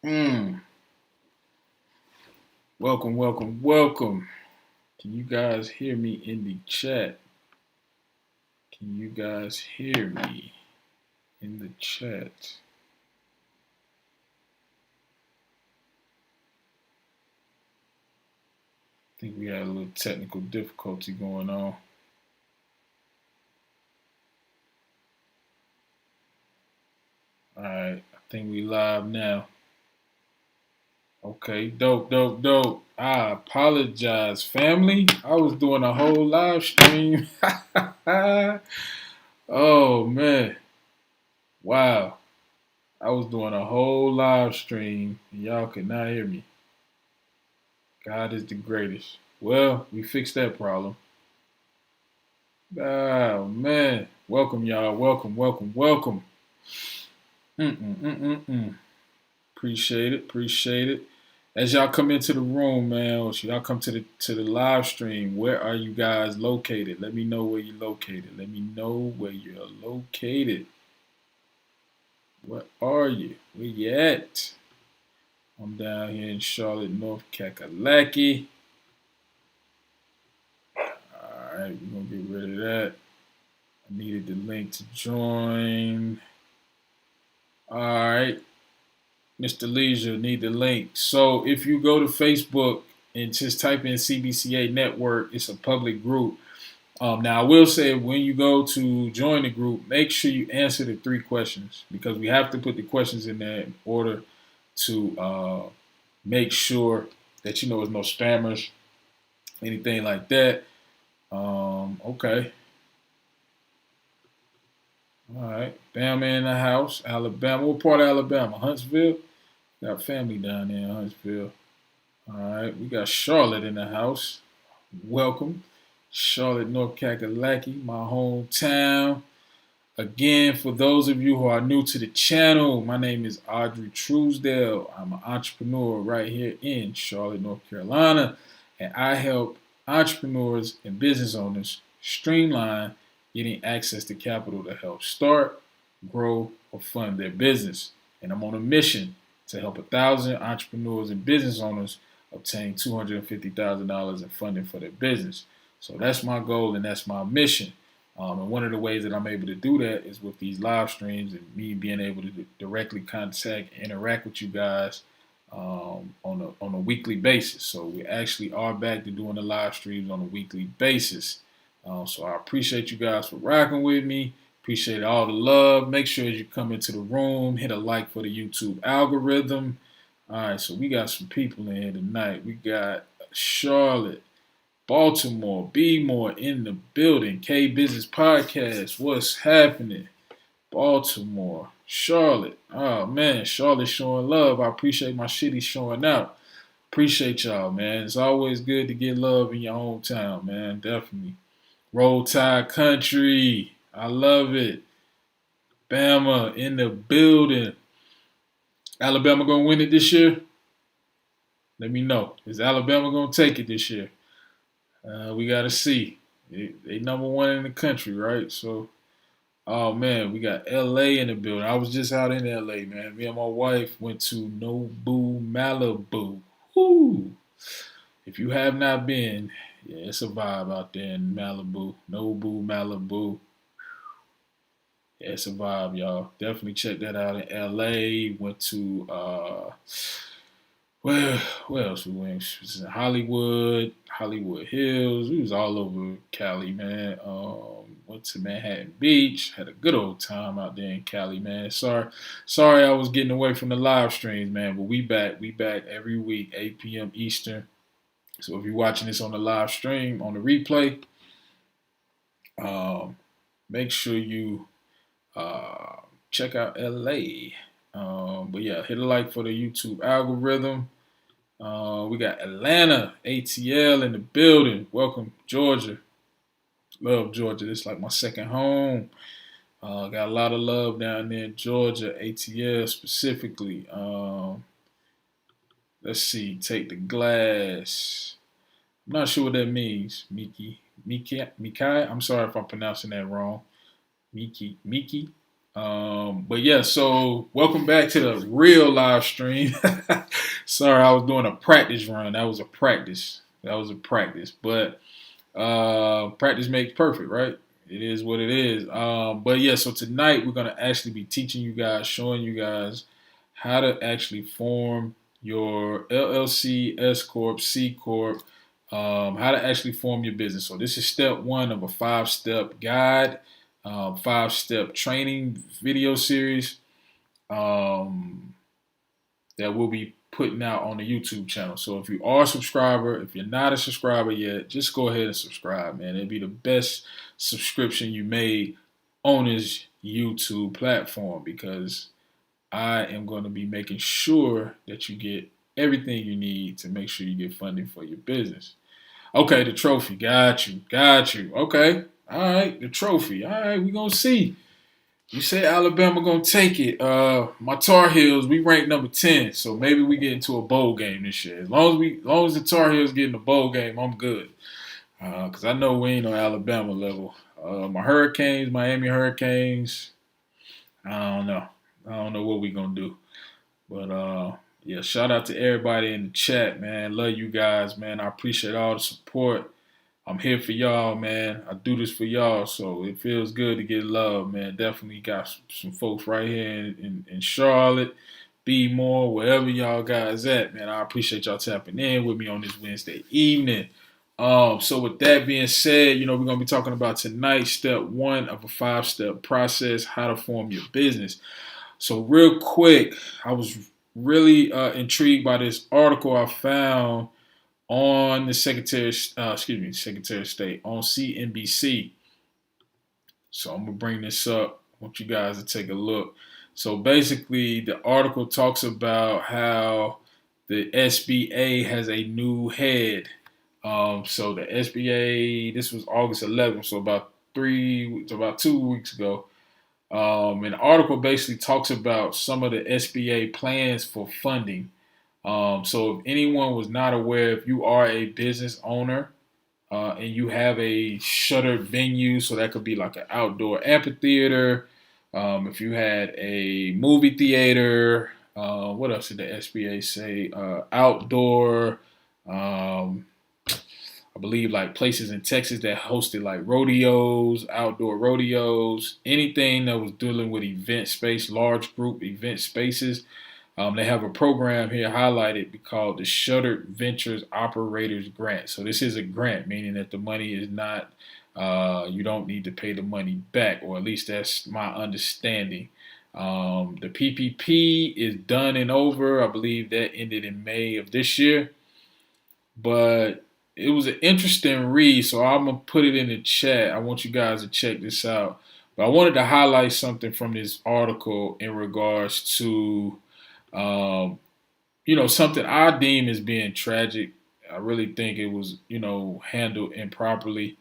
Mm. Welcome, welcome, welcome. Can you guys hear me in the chat? Can you guys hear me in the chat? I think we had a little technical difficulty going on. All right, I think we live now. Okay, dope, dope, dope. I apologize, family. I was doing a whole live stream. Oh man, wow. I was doing a whole live stream and y'all could not hear me. God is the greatest. Well, we fixed that problem. Oh man, welcome y'all. Welcome, welcome, welcome. Mm-mm-mm-mm-mm. Appreciate it, appreciate it. As y'all come into the room, man, or y'all come to the live stream, where are you guys located? Let me know where you're located. Let me know where you're located. Where are you? Where you at? I'm down here in Charlotte, North Kakalaki. All right, we're gonna get rid of that. I needed the link to join. All right, Mr. Leisure, need the link. So if you go to Facebook and just type in CBCA Network, it's a public group. Now I will say when you go to join the group, make sure you answer the 3 questions because we have to put the questions in there in order to make sure that you know there's no spammers, anything like that. Okay. All right. Bama in the house. Alabama. What part of Alabama? Huntsville? Got family down there in Huntsville. All right. We got Charlotte in the house. Welcome. Charlotte, North Kakalaki, my hometown. Again, for those of you who are new to the channel, my name is Audrey Truesdale. I'm an entrepreneur right here in Charlotte, North Carolina, and I help entrepreneurs and business owners streamline getting access to capital to help start, grow, or fund their business. And I'm on a mission to help 1,000 entrepreneurs and business owners obtain $250,000 in funding for their business. So that's my goal and that's my mission. And one of the ways that I'm able to do that is with these live streams and me being able to directly contact and interact with you guys on a weekly basis. So we actually are back to doing the live streams on a weekly basis. So I appreciate you guys for rocking with me. Appreciate all the love. Make sure as you come into the room, hit a like for the YouTube algorithm. All right, so we got some people in here tonight. We got Charlotte. Baltimore, B more in the building. K Business Podcast. What's happening? Baltimore, Charlotte. Oh man, Charlotte showing love. I appreciate my shitty showing out. Appreciate y'all, man. It's always good to get love in your hometown, man. Definitely. Roll Tide Country. I love it. Bama in the building. Alabama gonna win it this year? Let me know. Is Alabama gonna take it this year? We gotta see. They number one in the country, right? So, oh man, we got LA in the building. I was just out in LA, man. Me and my wife went to Nobu, Malibu. Woo! If you have not been, yeah, it's a vibe out there in Malibu. Nobu, Malibu. Yeah, it's a vibe, y'all. Definitely check that out in LA. Went to well, where else we went? We was in Hollywood, Hollywood Hills. We was all over Cali, man. Went to Manhattan Beach. Had a good old time out there in Cali, man. Sorry, I was getting away from the live streams, man. But we back. We back every week, 8 p.m. Eastern. So if you're watching this on the live stream, on the replay, um, make sure you uh, check out LA. But yeah, hit a like for the YouTube algorithm. We got Atlanta, ATL in the building. Welcome, Georgia. Love Georgia. This is like my second home. Got a lot of love down there in Georgia, ATL specifically. Let's see. Take the glass. I'm not sure what that means. Mikai. I'm sorry if I'm pronouncing that wrong. Miki. But yeah, so welcome back to the real live stream. Sorry, I was doing a practice run. That was a practice. But practice makes perfect, right? It is what it is. But yeah, so tonight we're gonna actually be teaching you guys, showing you guys how to actually form your LLC, S corp, C corp, how to actually form your business. So this is step one of a 5-step guide, 5-step training video series um, that we'll be putting out on the YouTube channel. So if you are a subscriber, if you're not a subscriber yet, just go ahead and subscribe, man. It'd be the best subscription you made on this YouTube platform because I am going to be making sure that you get everything you need to make sure you get funding for your business. Okay, the trophy. Got you. Okay. All right, the trophy. All right, we're going to see. You say Alabama gonna take it. My Tar Heels, we ranked number 10, so maybe we get into a bowl game this year. As long as the Tar Heels get in the bowl game, I'm good. Cause I know we ain't on Alabama level. My Hurricanes, Miami Hurricanes. I don't know what we gonna do. But yeah, shout out to everybody in the chat, man. Love you guys, man. I appreciate all the support. I'm here for y'all, man. I do this for y'all, so it feels good to get love, man. Definitely got some folks right here in Charlotte, B more, wherever y'all guys at, man. I appreciate y'all tapping in with me on this Wednesday evening. So with that being said, we're gonna be talking about tonight, step one of a 5-step process, how to form your business. So real quick, I was really intrigued by this article I found on the Secretary of State on CNBC. So I'm gonna bring this up. I want you guys to take a look. So basically, the article talks about how the SBA has a new head. So the SBA, this was August 11th, so about 2 weeks ago. And the article basically talks about some of the SBA plans for funding. So if anyone was not aware, if you are a business owner and you have a shuttered venue, so that could be like an outdoor amphitheater. If you had a movie theater, what else did the SBA say? Outdoor, I believe like places in Texas that hosted like rodeos, outdoor rodeos, anything that was dealing with event space, large group event spaces. They have a program here highlighted called the Shuttered Ventures Operators Grant. So this is a grant, meaning that the money is not, you don't need to pay the money back, or at least that's my understanding. The PPP is done and over. I believe that ended in May of this year. But it was an interesting read, so I'm going to put it in the chat. I want you guys to check this out. But I wanted to highlight something from this article in regards to something I deem as being tragic. I really think it was, handled improperly.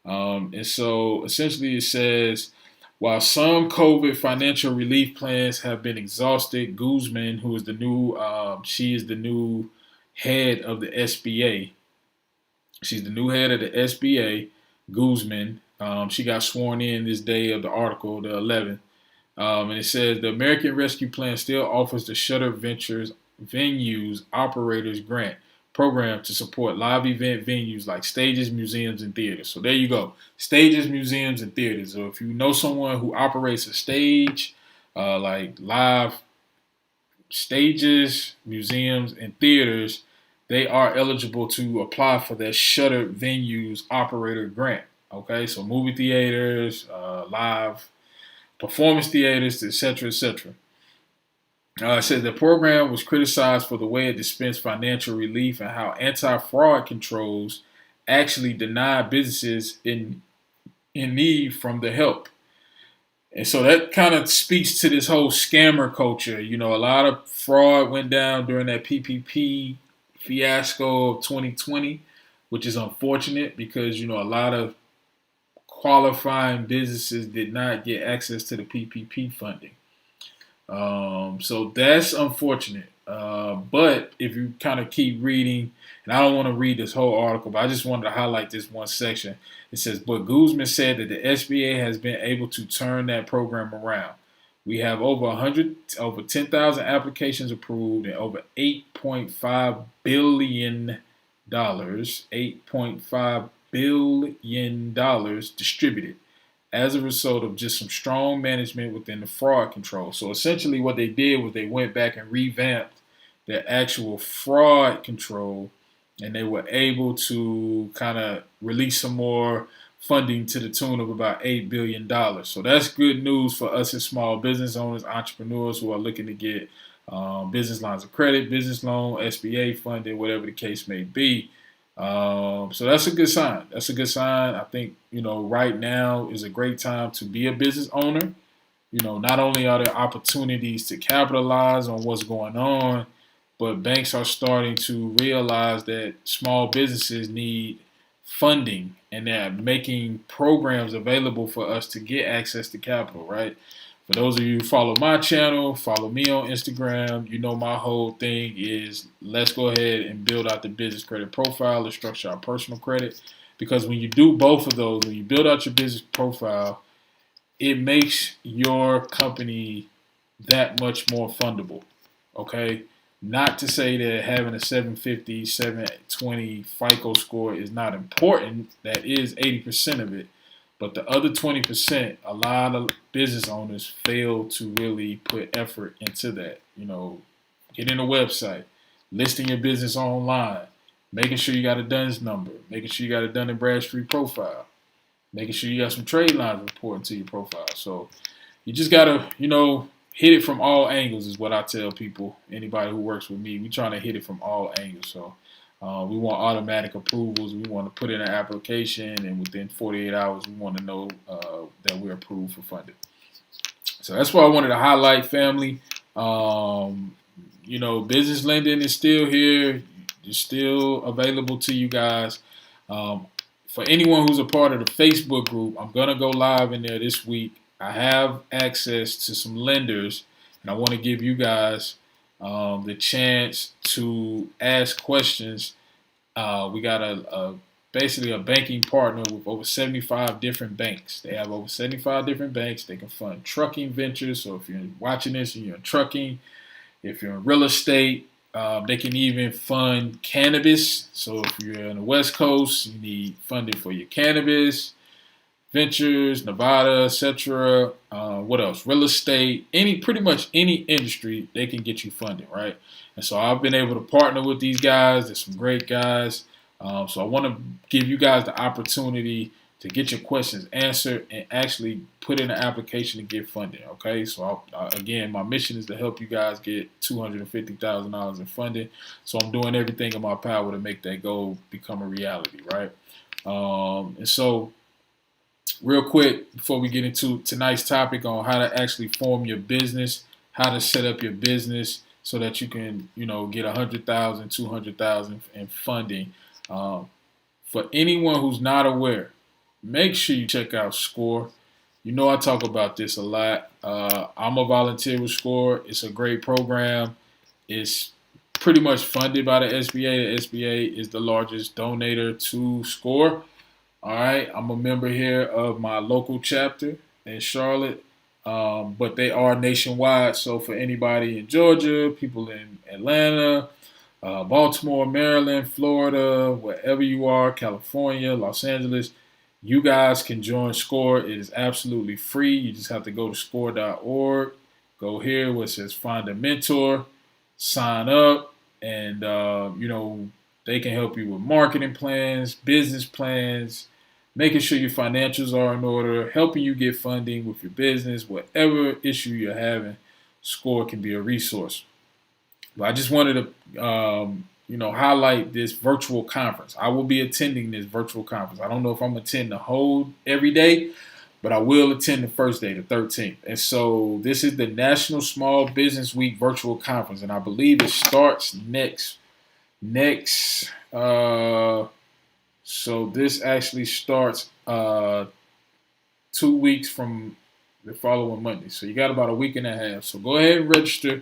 And so essentially it says, while some COVID financial relief plans have been exhausted, Guzman, who is she is the new head of the SBA. She's the new head of the SBA, Guzman. She got sworn in this day of the article, the 11th. And it says the American Rescue Plan still offers the Shutter Ventures Venues Operators Grant program to support live event venues like stages, museums, and theaters. So there you go. Stages, museums, and theaters. So if you know someone who operates a stage, like live stages, museums, and theaters, they are eligible to apply for that Shuttered Venues Operator Grant. Okay, so movie theaters, live performance theaters, etc., etc. It says the program was criticized for the way it dispensed financial relief and how anti-fraud controls actually deny businesses in need from the help. And so that kind of speaks to this whole scammer culture. A lot of fraud went down during that PPP fiasco of 2020, which is unfortunate because, a lot of qualifying businesses did not get access to the PPP funding. So that's unfortunate. But if you kind of keep reading, and I don't want to read this whole article, but I just wanted to highlight this one section. It says, but Guzman said that the SBA has been able to turn that program around. We have over 10,000 applications approved and over $8.5 billion, $8.5 billion distributed as a result of just some strong management within the fraud control. So essentially what they did was they went back and revamped their actual fraud control, and they were able to kind of release some more funding to the tune of about $8 billion. So that's good news for us as small business owners, entrepreneurs who are looking to get business lines of credit, business loan, SBA funding, whatever the case may be. So that's a good sign. That's a good sign. I think, right now is a great time to be a business owner. Not only are there opportunities to capitalize on what's going on, but banks are starting to realize that small businesses need funding, and they're making programs available for us to get access to capital, right? For those of you who follow my channel, follow me on Instagram, my whole thing is let's go ahead and build out the business credit profile. Let's structure our personal credit. Because when you do both of those, when you build out your business profile, it makes your company that much more fundable, okay? Not to say that having a 750, 720 FICO score is not important. That is 80% of it. But the other 20%, a lot of business owners fail to really put effort into that. Getting a website, listing your business online, making sure you got a DUNS number, making sure you got a Dun & Bradstreet profile, making sure you got some trade lines reporting to your profile. So you just got to, hit it from all angles is what I tell people. Anybody who works with me, we trying to hit it from all angles. So we want automatic approvals. We want to put in an application, and within 48 hours, we want to know that we're approved for funding. So that's what I wanted to highlight, family. Business lending is still here. It's still available to you guys. For anyone who's a part of the Facebook group, I'm going to go live in there this week. I have access to some lenders, and I want to give you guys the chance to ask questions. We got basically a banking partner with over 75 different banks. They have over 75 different banks. They can fund trucking ventures. So if you're watching this and you're in trucking, if you're in real estate, they can even fund cannabis. So if you're on the West Coast, you need funding for your cannabis ventures, Nevada, etc. What else? Real estate, pretty much any industry, they can get you funding, right? And so I've been able to partner with these guys. There's some great guys. So I want to give you guys the opportunity to get your questions answered and actually put in an application to get funding, okay? So again, my mission is to help you guys get $250,000 in funding. So I'm doing everything in my power to make that goal become a reality, right? And so real quick, before we get into tonight's topic on how to actually form your business, how to set up your business so that you can, get $100,000, $200,000 in funding. For anyone who's not aware, make sure you check out SCORE. I talk about this a lot. I'm a volunteer with SCORE. It's a great program. It's pretty much funded by the SBA. The SBA is the largest donator to SCORE. All right, I'm a member here of my local chapter in Charlotte, but they are nationwide. So for anybody in Georgia, people in Atlanta, Baltimore, Maryland, Florida, wherever you are, California, Los Angeles, you guys can join SCORE. It is absolutely free. You just have to go to score.org, go here where it says find a mentor, sign up, and, they can help you with marketing plans, business plans, making sure your financials are in order, helping you get funding with your business, whatever issue you're having, SCORE can be a resource. But I just wanted to, highlight this virtual conference. I will be attending this virtual conference. I don't know if I'm attending the whole every day, but I will attend the first day, the 13th. And so this is the National Small Business Week virtual conference, and I believe it starts next. So this actually starts 2 weeks from the following Monday. So you got about a week and a half. So go ahead and register.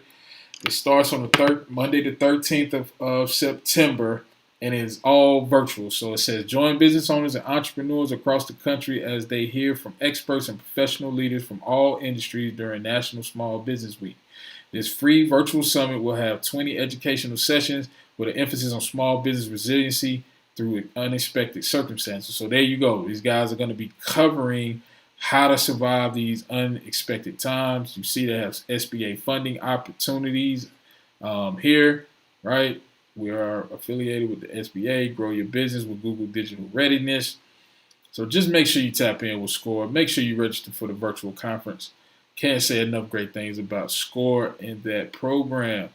It starts on the Monday the 13th of September, and it's all virtual. So it says join business owners and entrepreneurs across the country as they hear from experts and professional leaders from all industries during National Small Business Week. This free virtual summit will have 20 educational sessions with an emphasis on small business resiliency through unexpected circumstances. So there you go. These guys are going to be covering how to survive these unexpected times. You see they have SBA funding opportunities here, right? We are affiliated with the SBA. Grow your business with Google Digital Readiness. So just make sure you tap in with SCORE. Make sure you register for the virtual conference. Can't say enough great things about SCORE and that program.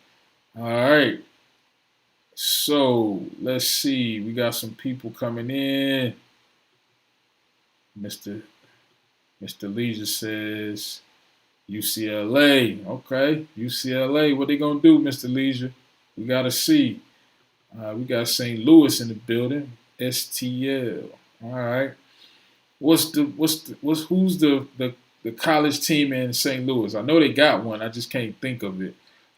All right. So let's see. We got some people coming in. Mr. Leisure says UCLA. Okay. UCLA. What they gonna do, Mr. Leisure? We gotta see. We got St. Louis in the building. STL. All right. Who's the college team in St. Louis? I know they got one. I just can't think of it.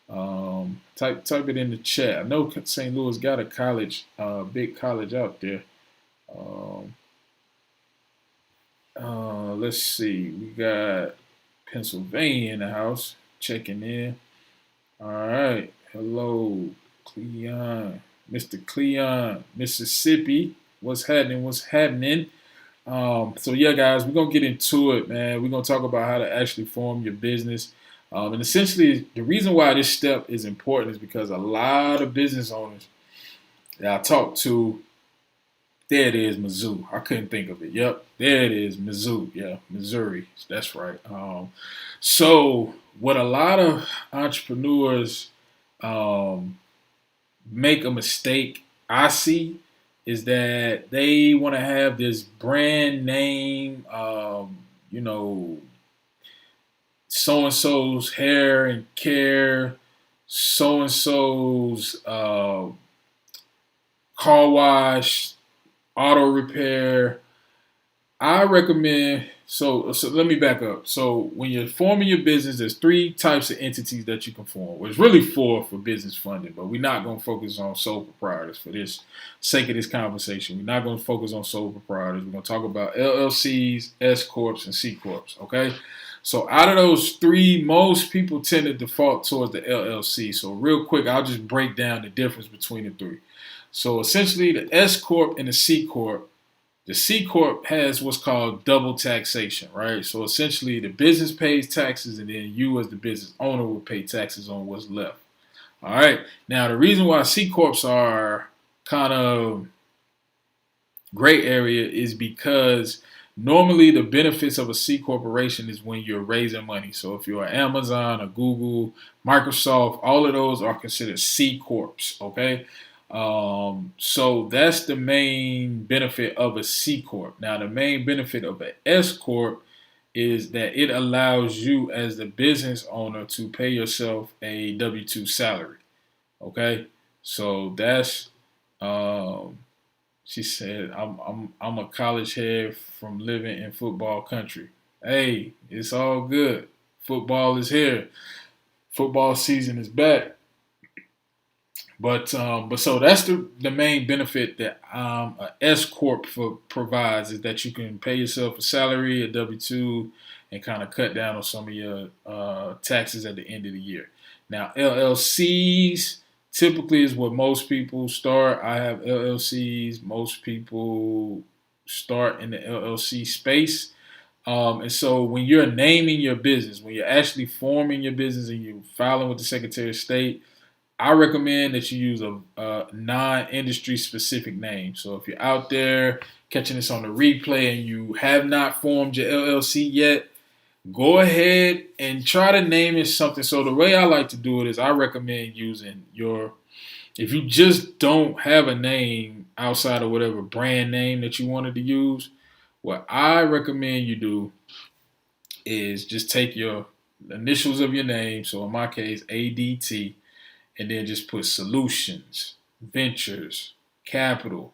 Type it in the chat. I know St. Louis got a college, big college out there. Let's see. We got Pennsylvania in the house checking in. All right. Hello, Cleon. Mr. Cleon, Mississippi. What's happening? So yeah, guys, we're gonna get into it, man. We're gonna talk about how to actually form your business. And essentially, the reason why this step is important is because a lot of business owners that I talk to, there it is, Mizzou. I couldn't think of it. Yep, there it is, Mizzou. Yeah, Missouri. That's right. So what a lot of entrepreneurs make a mistake I see is that they want to have this brand name, so and so's hair and care, so and so's car wash, auto repair. I recommend, so let me back up. So when you're forming your business, there's 3 types of entities that you can form. Well, it's really 4 for business funding, but we're not going to focus on sole proprietors for this sake of this conversation. We're not going to focus on sole proprietors. We're going to talk about LLCs, S Corps, and C Corps, okay? So out of those 3, most people tend to default towards the LLC. So real quick, I'll just break down the difference between the 3. So essentially the S Corp and the C Corp, the C Corp has what's called double taxation, right? So essentially the business pays taxes and then you as the business owner will pay taxes on what's left. All right. Now the reason why C Corps are kind of gray area is because normally the benefits of a C corporation is when you're raising money. So if you're Amazon or Google, Microsoft, all of those are considered C Corps, okay? So that's the main benefit of a C Corp. Now, the main benefit of an S Corp is that it allows you as the business owner to pay yourself a W-2 salary. Okay, so that's she said, I'm a college head from living in football country. Hey, it's all good. Football is here. Football season is back. But so that's the main benefit that a S corp provides is that you can pay yourself a salary, a W-2, and kind of cut down on some of your taxes at the end of the year. Now LLCs typically is what most people start. I have LLCs. Most people start in the LLC space. And so when you're naming your business, when you're actually forming your business and you're filing with the Secretary of State, I recommend that you use a non-industry specific name. So if you're out there catching this on the replay and you have not formed your LLC yet, go ahead and try to name it something. So the way I like to do it is I recommend using if you just don't have a name outside of whatever brand name that you wanted to use, what I recommend you do is just take your initials of your name. So in my case, ADT. And then just put solutions, ventures, capital,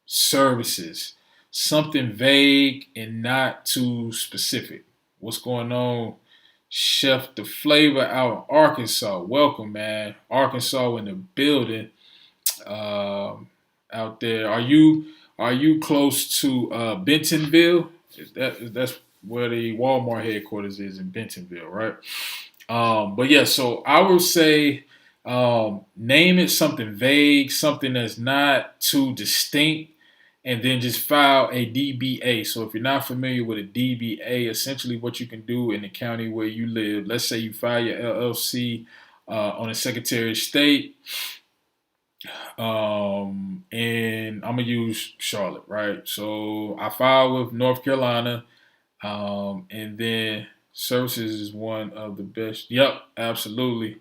services, something vague and not too specific. What's going on? Chef the Flavor out in Arkansas. Welcome, man. Arkansas in the building. um, out there. Are you close to Bentonville? That's where the Walmart headquarters is in Bentonville, right? But yeah, so I would say name it something vague, something that's not too distinct, and then just file a DBA. So if you're not familiar with a DBA, essentially what you can do in the county where you live, let's say you file your LLC on the Secretary of State, and I'm gonna use Charlotte, right? So I filed with North Carolina, and then services is one of the best. Yep, absolutely.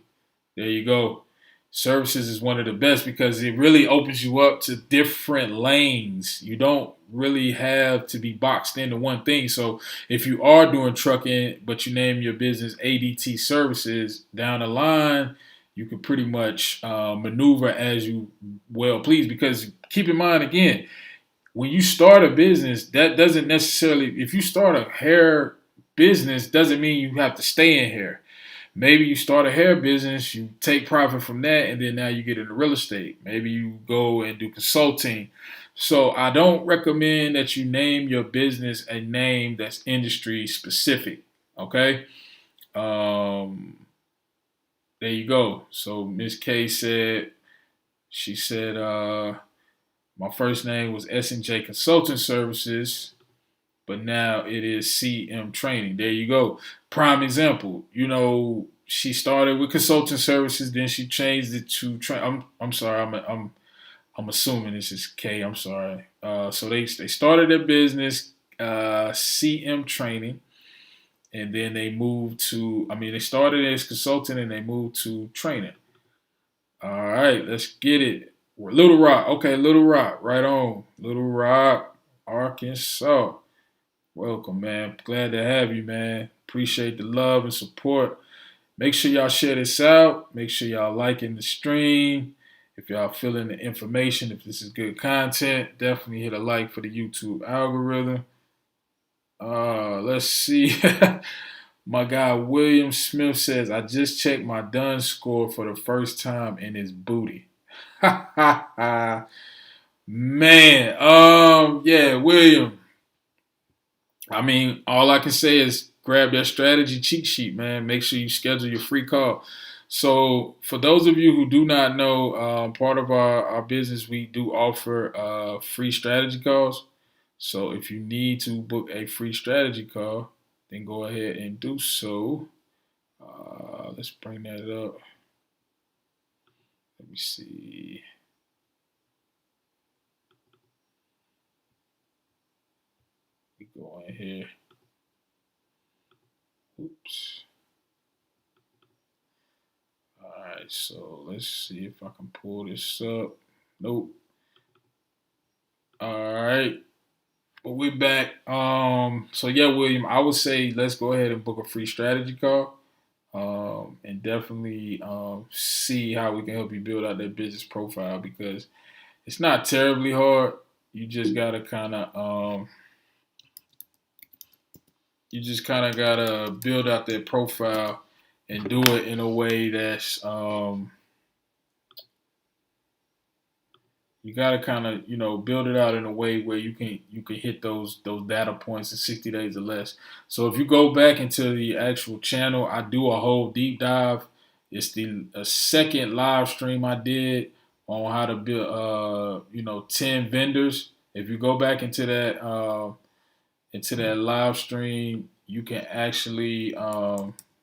There you go. Services is one of the best because it really opens you up to different lanes. You don't really have to be boxed into one thing. So if you are doing trucking, but you name your business ADT Services, down the line, you can pretty much maneuver as you well please. Because keep in mind, again, when you start a business, that doesn't necessarily, if you start a hair business, doesn't mean you have to stay in hair. Maybe you start a hair business, you take profit from that, and then now you get into real estate. Maybe you go and do consulting. So I don't recommend that you name your business a name that's industry specific. Okay. Um, there you go. So Miss K said, she said, my first name was S&J Consulting Services, but now it is CM Training. There you go. Prime example. She started with consulting services, then she changed it to train. I'm sorry. I'm assuming this is K. I'm sorry. So they started their business, CM Training, and then they moved to. I mean, they started as consulting and they moved to training. All right, let's get it. Little Rock. Okay, Little Rock. Right on. Little Rock, Arkansas. Welcome, man. Glad to have you, man. Appreciate the love and support. Make sure y'all share this out. Make sure y'all liking the stream. If y'all feeling the information, if this is good content, definitely hit a like for the YouTube algorithm. Let's see. My guy William Smith says, I just checked my done score for the first time and it's booty. Man, yeah, William. I mean, all I can say is grab that strategy cheat sheet, man. Make sure you schedule your free call. So, for those of you who do not know, part of our business, we do offer free strategy calls. So, if you need to book a free strategy call, then go ahead and do so. Let's bring that up. Let me see. We go in here. Oops. All right, so let's see if I can pull this up. Nope. All right. But we're back. So yeah, William, I would say let's go ahead and book a free strategy call. And definitely see how we can help you build out that business profile because it's not terribly hard. You just gotta gotta build out that profile and do it in a way that's you gotta build it out in a way where you can hit those data points in 60 days or less. So if you go back into the actual channel, I do a whole deep dive. It's the second live stream I did on how to build 10 vendors. If you go back into that live stream, you can actually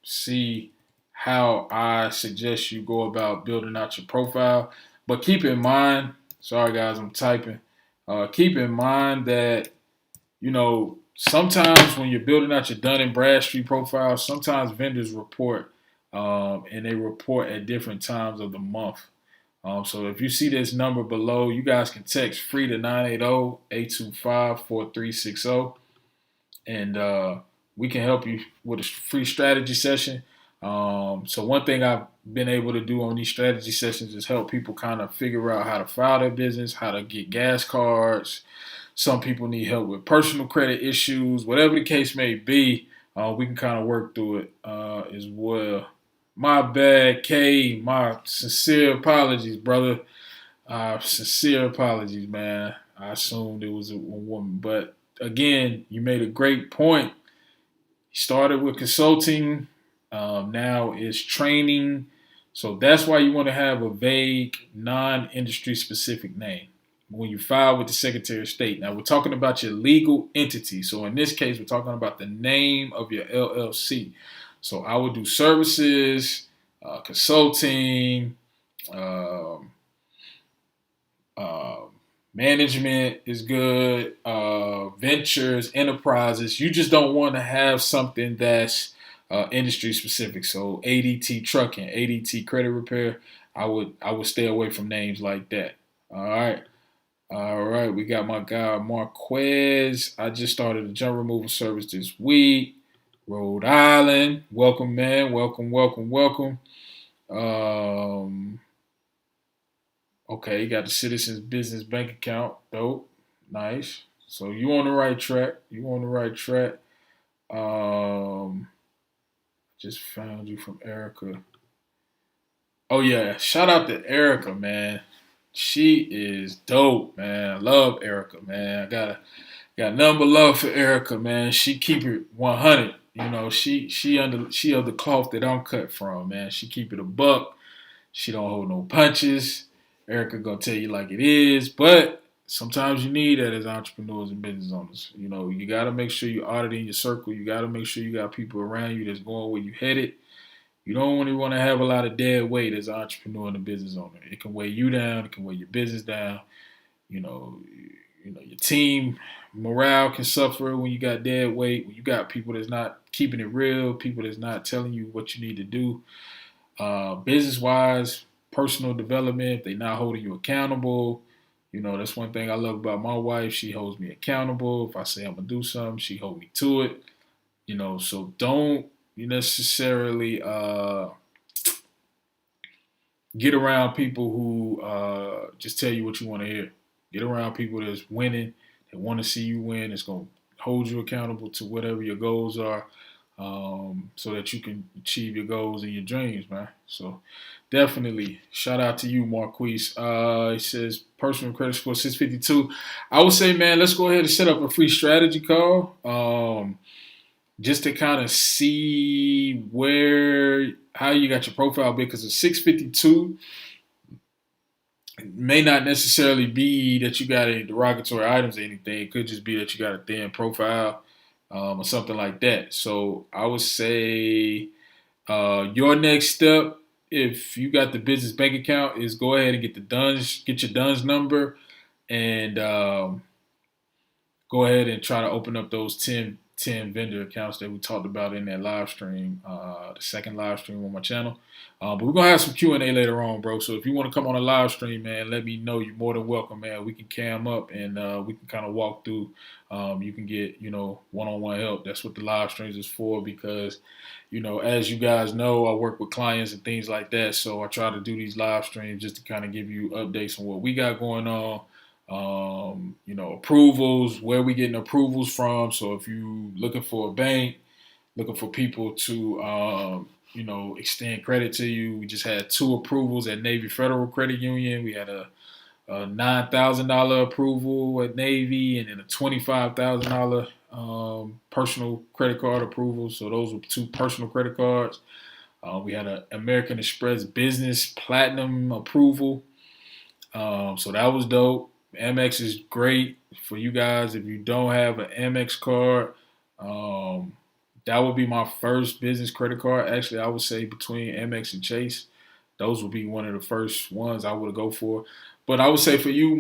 see how I suggest you go about building out your profile. But keep in mind, sorry guys, I'm typing. Keep in mind that sometimes when you're building out your Dun and Bradstreet profile, sometimes vendors report, and they report at different times of the month. So if you see this number below, you guys can text free to 980-825-4360, and we can help you with a free strategy session. So one thing I've been able to do on these strategy sessions is help people kind of figure out how to file their business, how to get gas cards. Some people need help with personal credit issues, whatever the case may be. We can kind of work through it as well. My bad, Kay. My sincere apologies, brother. Sincere apologies, man. I assumed it was a woman, but again, you made a great point. You started with consulting, now it's training. So that's why you want to have a vague, non-industry specific name when you file with the Secretary of State. Now we're talking about your legal entity. So in this case, we're talking about the name of your LLC. So I would do services, consulting, um, uh, management is good, ventures, enterprises. You just don't want to have something that's industry specific. So ADT trucking, ADT credit repair. I would stay away from names like that. All right. All right. We got my guy Marquez. I just started a junk removal service this week. Rhode Island. Welcome, man. Welcome, welcome, welcome. Um, Okay, you got the Citizens Business Bank account. Dope. Nice. So you on the right track. You on the right track. Um, just found you from Erica. Oh yeah, shout out to Erica, man. She is dope, man. I love Erica, man. Got nothing but love for Erica, man. She keep it 100. You know, she of the cloth that I'm cut from, man. She keep it a buck. She don't hold no punches. Erica gonna tell you like it is, but sometimes you need that as entrepreneurs and business owners. You know, you gotta make sure you auditing your circle. You gotta make sure you got people around you that's going where you headed. You don't really want to have a lot of dead weight as an entrepreneur and a business owner. It can weigh you down. It can weigh your business down. You know, your team morale can suffer when you got dead weight. When you got people that's not keeping it real, people that's not telling you what you need to do. Business wise, personal development, they not holding you accountable. You know, that's one thing I love about my wife. She holds me accountable. If I say I'm gonna do something, she hold me to it. You know, so don't you necessarily get around people who just tell you what you want to hear. Get around people that's winning, that want to see you win, that's going to hold you accountable to whatever your goals are, so that you can achieve your goals and your dreams, man. So definitely shout out to you, Marquise. He says personal credit score 652. I would say, man, let's go ahead and set up a free strategy call. Just to kind of see how you got your profile big, because a 652 may not necessarily be that you got any derogatory items or anything. It could just be that you got a thin profile, or something like that. So I would say your next step, if you got the business bank account, is go ahead and get your DUNS number, and go ahead and try to open up those 10 vendor accounts that we talked about in that live stream, the second live stream on my channel. But we're going to have some Q&A later on, bro. So if you want to come on a live stream, man, let me know. You're more than welcome, man. We can cam up and we can kind of walk through. You can get, one-on-one help. That's what the live streams is for, because, as you guys know, I work with clients and things like that. So I try to do these live streams just to kind of give you updates on what we got going on. Approvals, where we getting approvals from. So if you looking for a bank, looking for people to, extend credit to you, we just had 2 approvals at Navy Federal Credit Union. We had a $9,000 approval at Navy, and then a $25,000 personal credit card approval. So those were 2 personal credit cards. We had an American Express Business Platinum approval. So that was dope. Amex is great for you guys. If you don't have an Amex card, that would be my first business credit card. Actually, I would say between Amex and Chase, those would be one of the first ones I would go for. But I would say for you,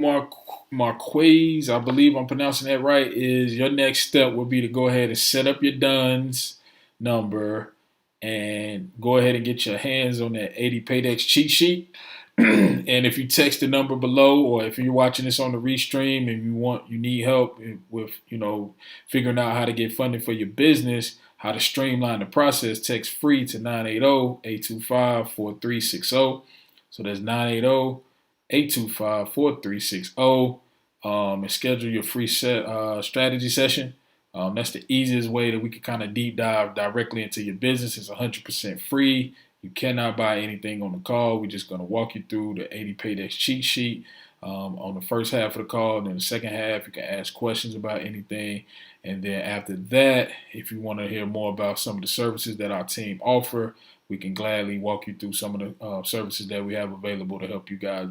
Marquez, I believe I'm pronouncing that right, is your next step would be to go ahead and set up your DUNS number and go ahead and get your hands on that 80 Paydex cheat sheet. And if you text the number below, or if you're watching this on the restream and you need help with, figuring out how to get funding for your business, how to streamline the process, text free to 980-825-4360. So that's 980-825-4360. And schedule your free strategy session. That's the easiest way that we can kind of deep dive directly into your business. It's 100% free. You cannot buy anything on the call. We're just going to walk you through the 80 Paydex cheat sheet on the first half of the call. Then the second half, you can ask questions about anything. And then after that, if you want to hear more about some of the services that our team offer, we can gladly walk you through some of the services that we have available to help you guys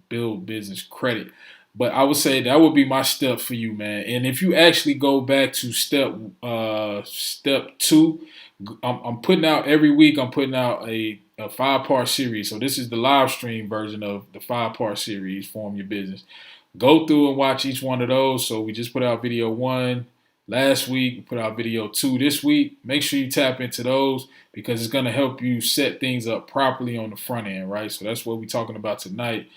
build business credit. But I would say that would be my step for you, man. And if you actually go back to step two, I'm putting out every week. I'm putting out a 5-part series. So this is the live stream version of the 5-part series. Form Your Business. Go through and watch each one of those. So we just put out video 1 last week. We put out video 2 this week. Make sure you tap into those because it's going to help you set things up properly on the front end, right? So that's what we're talking about tonight.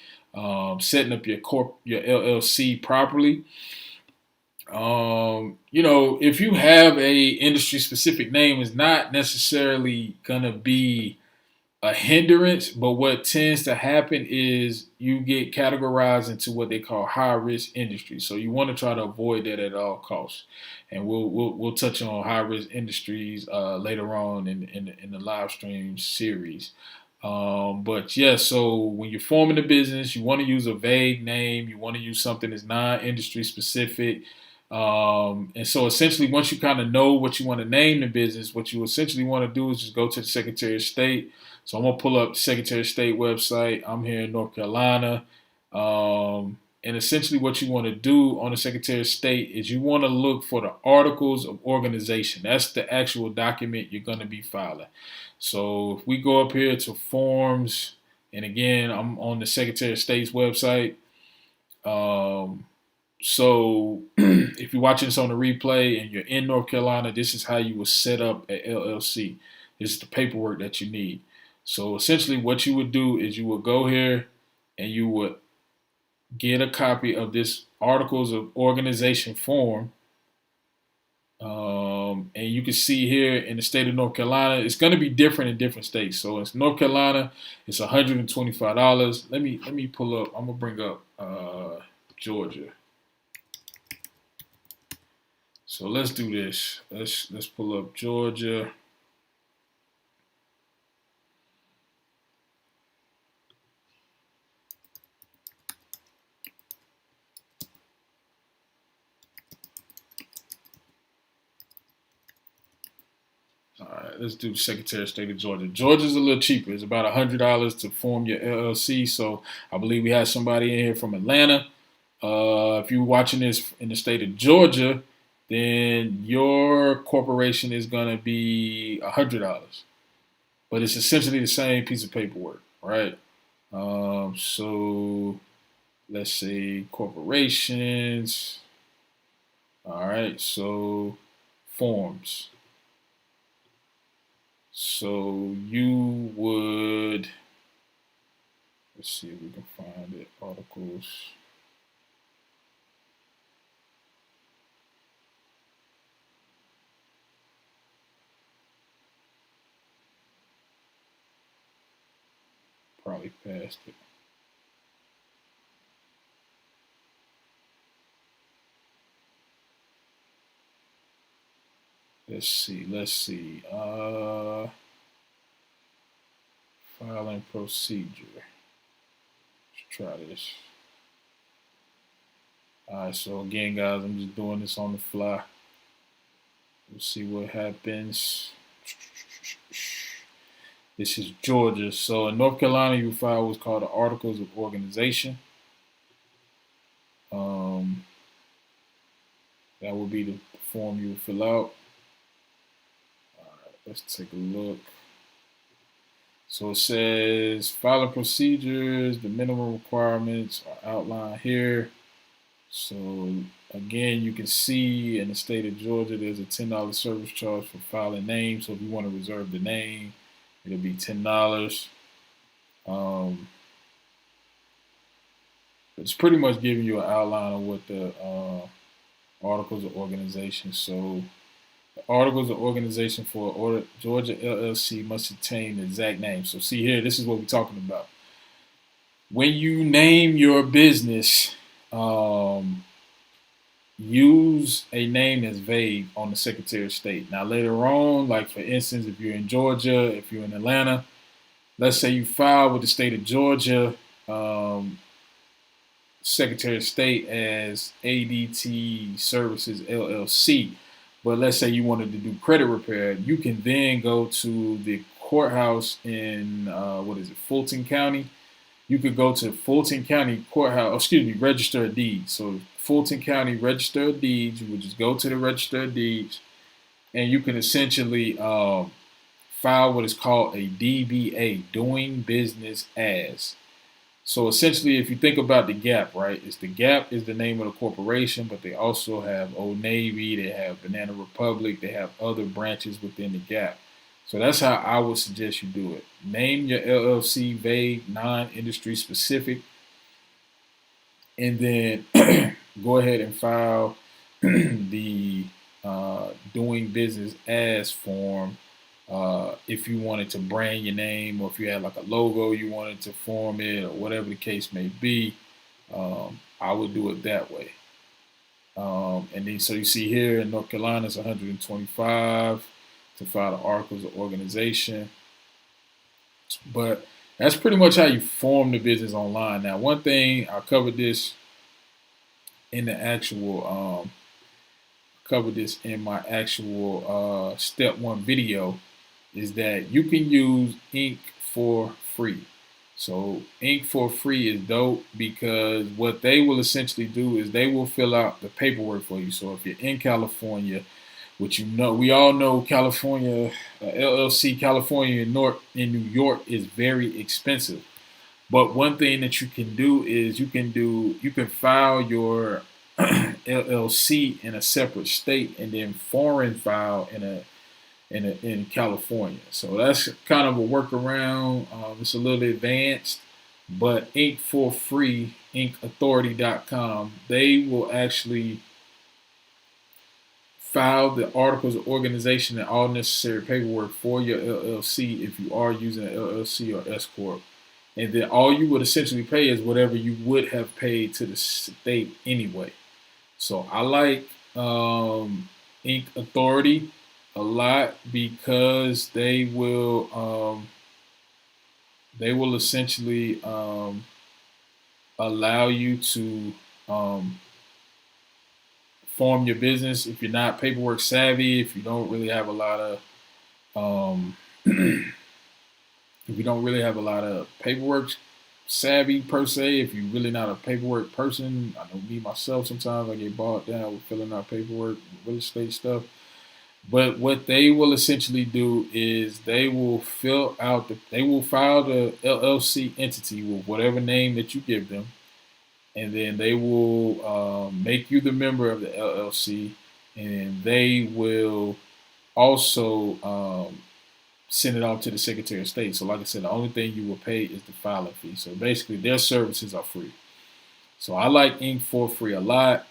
Setting up your LLC properly. If you have a industry specific name, it's not necessarily gonna be a hindrance, but what tends to happen is you get categorized into what they call high risk industries. So you want to try to avoid that at all costs. And we'll touch on high risk industries later on in the live stream series. But yeah, so when you're forming a business, you want to use a vague name. You want to use something that's non-industry specific. And so essentially, once you kind of know what you want to name the business, what you essentially want to do is just go to the Secretary of State. So I'm going to pull up the Secretary of State website. I'm here in North Carolina. And essentially what you want to do on the Secretary of State is you want to look for the Articles of Organization. That's the actual document you're going to be filing. So if we go up here to Forms, and again, I'm on the Secretary of State's website. So if you're watching this on the replay and you're in North Carolina, this is how you will set up an LLC. This is the paperwork that you need. So essentially what you would do is you would go here and you would get a copy of this Articles of Organization form. And you can see here in the state of North Carolina, it's going to be different in different states. So in North Carolina, it's $125. Let me pull up. I'm gonna bring up Georgia. So let's do this. Let's pull up Georgia. All right, let's do Secretary of State of Georgia. Georgia's a little cheaper. It's about $100 to form your LLC. So I believe we have somebody in here from Atlanta. If you're watching this in the state of Georgia, then your corporation is going to be $100. But it's essentially the same piece of paperwork, right? So let's say corporations. All right, so forms. So you would, let's see if we can find it, articles. Probably passed it. Let's see. Filing procedure. Let's try this. Alright, so again, guys, I'm just doing this on the fly. We'll see what happens. This is Georgia. So in North Carolina, you file what's called the Articles of Organization. That will be the form you will fill out. Let's take a look. So it says filing procedures, the minimum requirements are outlined here. So again, you can see in the state of Georgia, there's a $10 service charge for filing names. So if you want to reserve the name, it'll be $10. It's pretty much giving you an outline of what the Articles of Organization. So the Articles of Organization for Georgia LLC must contain the exact name. So see here, this is what we're talking about. When you name your business, use a name that's vague on the Secretary of State. Now later on, like for instance, if you're in Georgia, if you're in Atlanta, let's say you file with the state of Georgia, um, Secretary of State as ADT Services LLC. But let's say you wanted to do credit repair, you can then go to the courthouse in what is it, Fulton County. You could go to Fulton County Courthouse, excuse me, Register of Deeds. So Fulton County Register of Deeds, you would just go to the Register of Deeds, and you can essentially file what is called a DBA, doing business as. So essentially, if you think about the Gap, right? It's the Gap is the name of the corporation, but they also have Old Navy, they have Banana Republic, they have other branches within the Gap. So that's how I would suggest you do it. Name your LLC vague, non-industry specific, and then go ahead and file the doing business as form. If you wanted to brand your name, or if you had like a logo you wanted to form it, or whatever the case may be, I would do it that way. And then, so you see here in North Carolina, it's 125 to file the articles of organization. But that's pretty much how you form the business online. Now, one thing I covered this in the actual covered this in my actual step one video, is that you can use Ink for free. So Ink for free is dope because what they will essentially do is they will fill out the paperwork for you. So if you're in California, which you know, we all know California, LLC California in New York is very expensive. But one thing that you can do is you can file your LLC in a separate state and then foreign file in California. So that's kind of a workaround. It's a little advanced, but Ink for free, inkauthority.com, they will actually file the articles of organization and all necessary paperwork for your LLC if you are using an LLC or S corp. And then all you would essentially pay is whatever you would have paid to the state anyway. So I like Ink Authority a lot because they will essentially allow you to form your business if you're not paperwork savvy, if you don't really have a lot of if you don't really have a lot of paperwork savvy per se, if you're really not a paperwork person. I know me myself, sometimes I get bogged down with filling out paperwork, real estate stuff. But what they will essentially do is they will they will file the LLC entity with whatever name that you give them, and then they will make you the member of the LLC, and they will also send it off to the Secretary of State. So, like I said, the only thing you will pay is the filing fee. So basically, their services are free. So I like Ink for free a lot.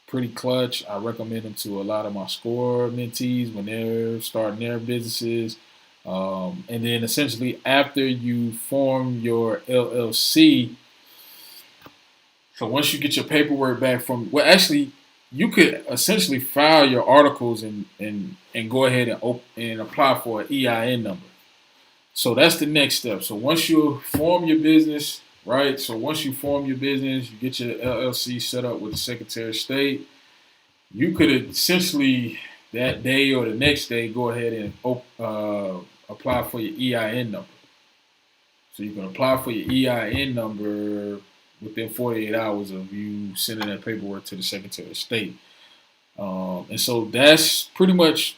Pretty clutch. I recommend them to a lot of my SCORE mentees when they're starting their businesses. And then essentially, after you form your LLC, so once you get your paperwork back from, well, actually, you could essentially file your articles and go ahead and apply for an EIN number. So that's the next step. So once you form your business, right? So once you form your business, you get your LLC set up with the Secretary of State. You could essentially that day or the next day go ahead and apply for your EIN number. So you can apply for your EIN number within 48 hours of you sending that paperwork to the Secretary of State. And so that's pretty much,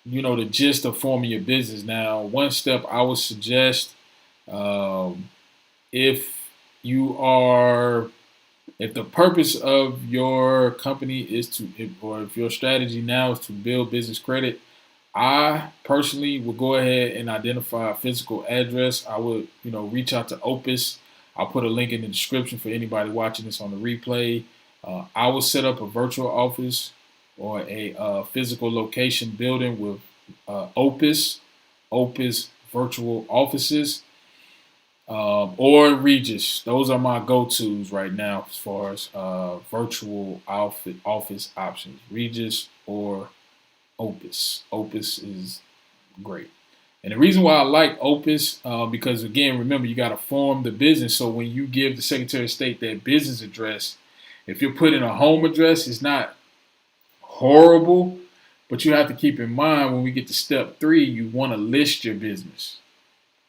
the gist of forming your business. Now, one step I would suggest, if you are, if the purpose of your company is or if your strategy now is to build business credit, I personally would go ahead and identify a physical address. I would, reach out to Opus. I'll put a link in the description for anybody watching this on the replay. I would set up a virtual office or a physical location building with Opus virtual offices, or Regis. Those are my go-tos right now as far as virtual office options. Regis or Opus. Opus is great. And the reason why I like Opus, because again, remember, you got to form the business. So when you give the Secretary of State that business address, if you're putting a home address, it's not horrible, but you have to keep in mind when we get to step 3, you want to list your business.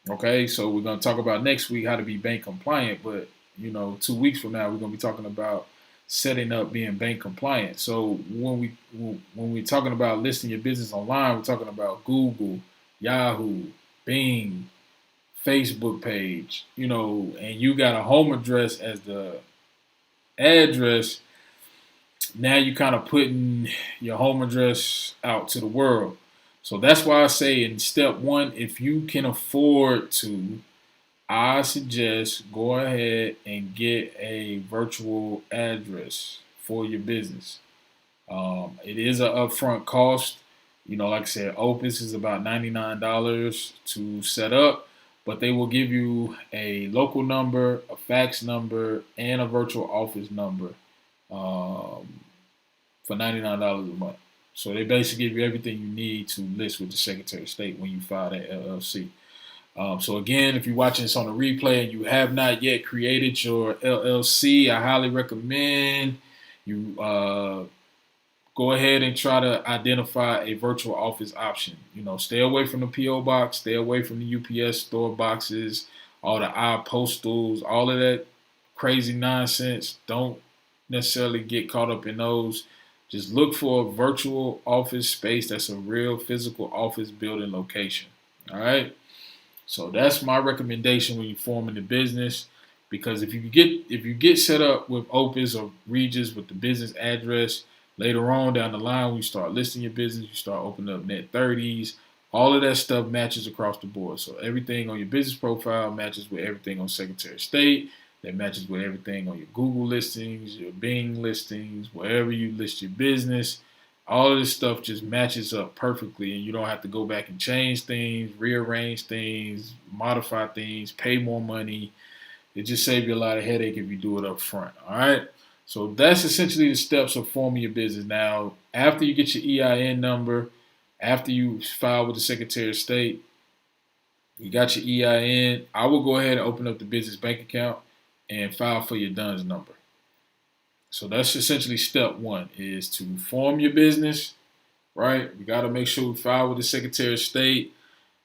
Okay, so we're going to talk about next week how to be bank compliant, but 2 weeks from now we're going to be talking about setting up being bank compliant. So when we're talking about listing your business online, we're talking about Google, Yahoo, Bing, Facebook page, and you got a home address as the address. Now you kind of putting your home address out to the world. So that's why I say in step 1, if you can afford to, I suggest go ahead and get a virtual address for your business. It is an upfront cost. Like I said, Opus is about $99 to set up, but they will give you a local number, a fax number, and a virtual office number for $99 a month. So they basically give you everything you need to list with the Secretary of State when you file that LLC. So again, if you're watching this on a replay and you have not yet created your LLC, I highly recommend you go ahead and try to identify a virtual office option. Stay away from the PO box, stay away from the UPS store boxes, all the iPostals, all of that crazy nonsense. Don't necessarily get caught up in those. Just look for a virtual office space that's a real physical office building location. All right. So that's my recommendation when you're forming the business. Because if you get set up with Opus or Regis with the business address, later on down the line, when you start listing your business, you start opening up net 30s. All of that stuff matches across the board. So everything on your business profile matches with everything on Secretary of State. That matches with everything on your Google listings, your Bing listings, wherever you list your business. All of this stuff just matches up perfectly, and you don't have to go back and change things, rearrange things, modify things, pay more money. It just saves you a lot of headache if you do it up front. All right. So that's essentially the steps of forming your business. Now, after you get your EIN number, after you file with the Secretary of State, you got your EIN, I will go ahead and open up the business bank account and file for your DUNS number. So that's essentially step 1 is to form your business, right? We got to make sure we file with the Secretary of State.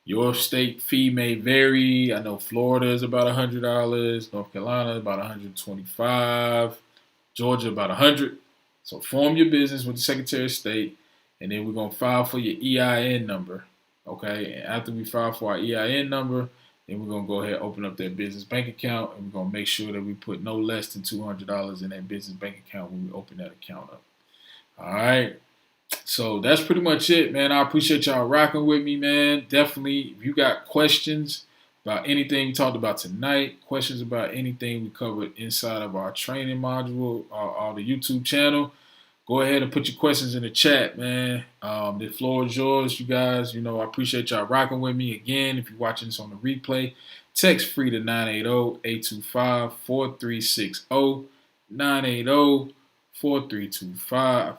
Your state fee may vary. I know Florida is about $100, North Carolina is about $125, Georgia about $100. So form your business with the Secretary of State, and then we're going to file for your EIN number, okay? And after we file for our EIN number, then we're going to go ahead and open up that business bank account, and we're going to make sure that we put no less than $200 in that business bank account when we open that account up. All right. So that's pretty much it, man. I appreciate y'all rocking with me, man. Definitely, if you got questions about anything we talked about tonight, questions about anything we covered inside of our training module or the YouTube channel, go ahead and put your questions in the chat, man. The floor is yours, you guys. I appreciate y'all rocking with me. Again, if you're watching this on the replay, text free to 980-825-4360, 980-4325.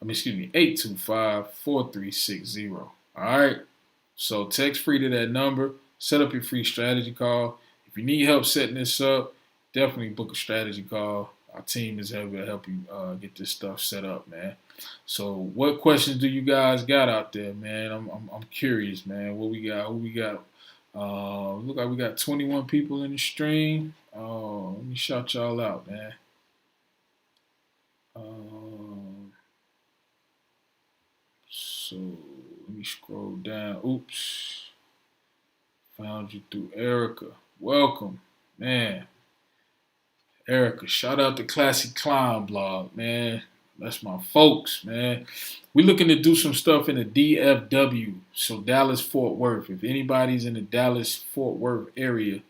825-4360. All right. So text free to that number. Set up your free strategy call. If you need help setting this up, definitely book a strategy call. Our team is able to help you get this stuff set up, man. So what questions do you guys got out there, man? I'm curious, man. What we got? Who we got? Look like we got 21 people in the stream. Let me shout y'all out, man. So let me scroll down. Oops. Found you through Erica. Welcome, man. Erica, shout out to Classic Clown Blog, man. That's my folks, man. We're looking to do some stuff in the DFW, so Dallas Fort Worth. If anybody's in the Dallas Fort Worth area,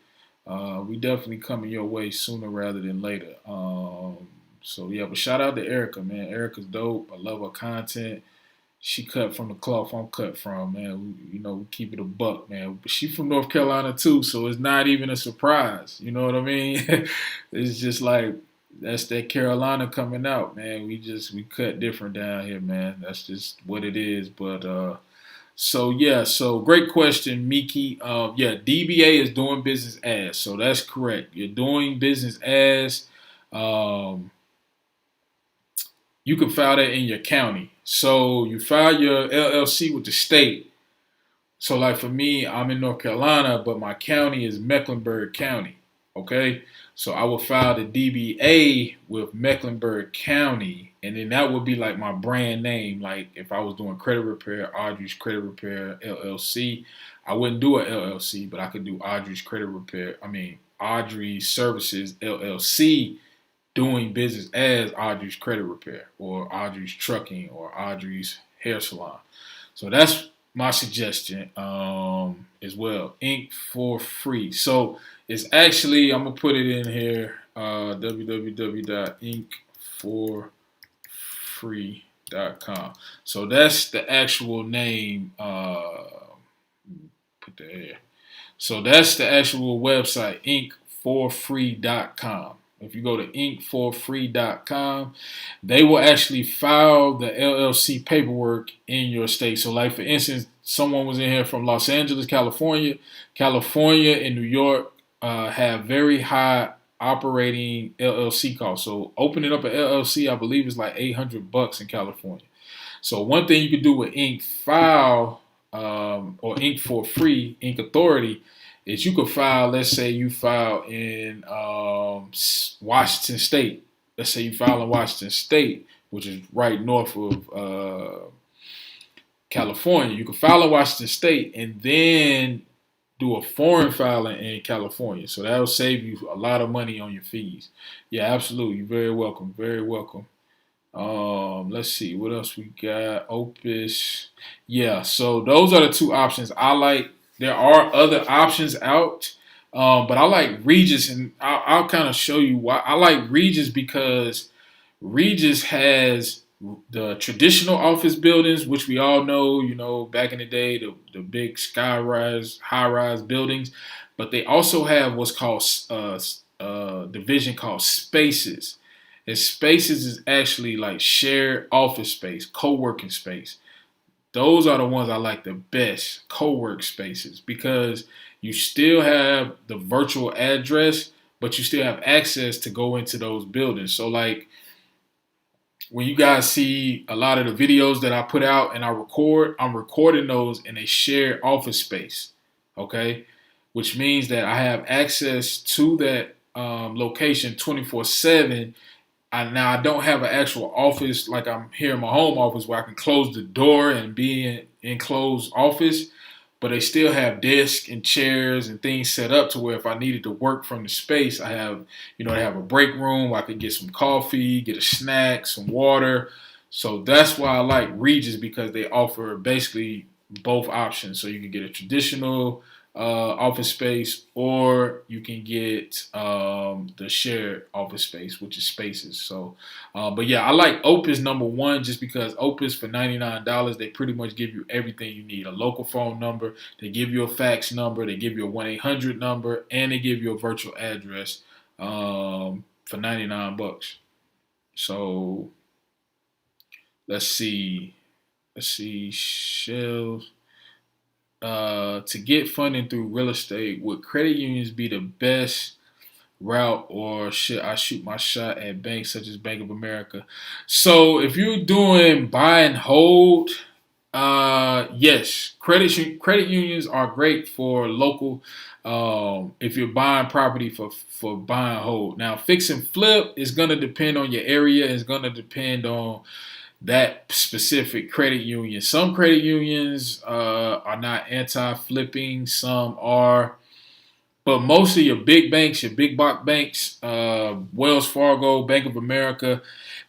we definitely coming your way sooner rather than later. So yeah, but shout out to Erica, man. Erica's dope. I love her content. She cut from the cloth I'm cut from, man. We keep it a buck, man. But she from North Carolina too, so it's not even a surprise. You know what I mean? It's just like that's that Carolina coming out, man. We cut different down here, man. That's just what it is. But So yeah, so great question, Miki. Yeah, DBA is doing business as. So that's correct. You're doing business as. Um, you can file that in your county. So you file your LLC with the state. So like for me, I'm in North Carolina, but my county is Mecklenburg County. Okay. So I would file the DBA with Mecklenburg County, and then that would be like my brand name. Like if I was doing credit repair, Audrey's Credit Repair LLC. I wouldn't do an LLC, but I could do Audrey's Credit Repair. I mean Audrey's Services LLC, doing business as Audrey's Credit Repair or Audrey's Trucking or Audrey's Hair Salon. So that's my suggestion as well. Inc. for free. So it's actually, I'm going to put it in here, www.incforfree.com. So that's the actual name. Put that here. So that's the actual website, incforfree.com. If you go to incforfree.com, they will actually file the LLC paperwork in your state. So like for instance, someone was in here from Los Angeles, California. California and New York have very high operating LLC costs. So opening up an LLC, I believe, is like $800 in California. So one thing you can do with Inc. File or Inc. for free, Inc. Authority, is you could file, let's say you file in Washington State. Let's say you file in Washington State, which is right north of California. You can file in Washington State and then do a foreign filing in California. So that'll save you a lot of money on your fees. Yeah, absolutely. You're very welcome. Very welcome. Let's see what else we got. Opus. Yeah, so those are the two options I like. There are other options out, but I like Regis, and I'll kind of show you why. I like Regis because Regis has the traditional office buildings, which we all know, back in the day, the big skyrise, high-rise buildings, but they also have what's called division called spaces. And spaces is actually like shared office space, co-working space. Those are the ones I like the best, co-work spaces, because you still have the virtual address, but you still have access to go into those buildings. So like when you guys see a lot of the videos that I put out and I'm recording those in a shared office space, okay? Which means that I have access to that location 24/7. Now I don't have an actual office like I'm here in my home office where I can close the door and be in enclosed office, but they still have desks and chairs and things set up to where if I needed to work from the space, I have, they have a break room where I could get some coffee, get a snack, some water. So that's why I like Regis, because they offer basically both options. So you can get a traditional office space, or you can get the shared office space, which is Spaces. So, but yeah, I like Opus number one just because Opus for $99, they pretty much give you everything you need. A local phone number, they give you a fax number, they give you a 1-800 number, and they give you a virtual address for $99. So let's see, shells. To get funding through real estate, would credit unions be the best route, or should I shoot my shot at banks such as Bank of America? So if you're doing buy and hold, yes, credit unions are great for local. If you're buying property for buy and hold. Now, fix and flip is gonna depend on your area. It's gonna depend on that specific credit union. Some credit unions are not anti-flipping, some are, but most of your big banks, your big box banks, Wells Fargo, Bank of America,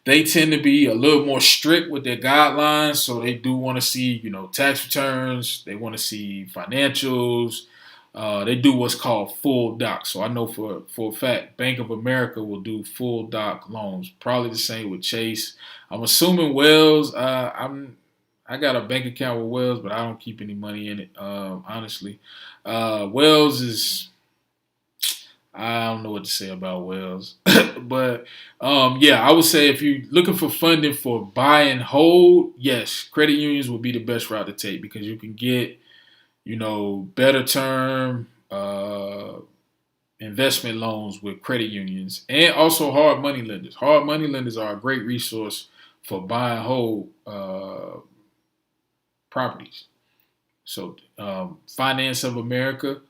they tend to be a little more strict with their guidelines. So they do want to see, tax returns. They want to see financials. They do what's called full doc. So I know for a fact, Bank of America will do full doc loans. Probably the same with Chase. I'm assuming Wells. I got a bank account with Wells, but I don't keep any money in it. Honestly, Wells is. I don't know what to say about Wells, but yeah, I would say if you're looking for funding for buy and hold, yes, credit unions would be the best route to take because you can get better term investment loans with credit unions and also hard money lenders. Hard money lenders are a great resource for buy and hold properties. So, Finance of America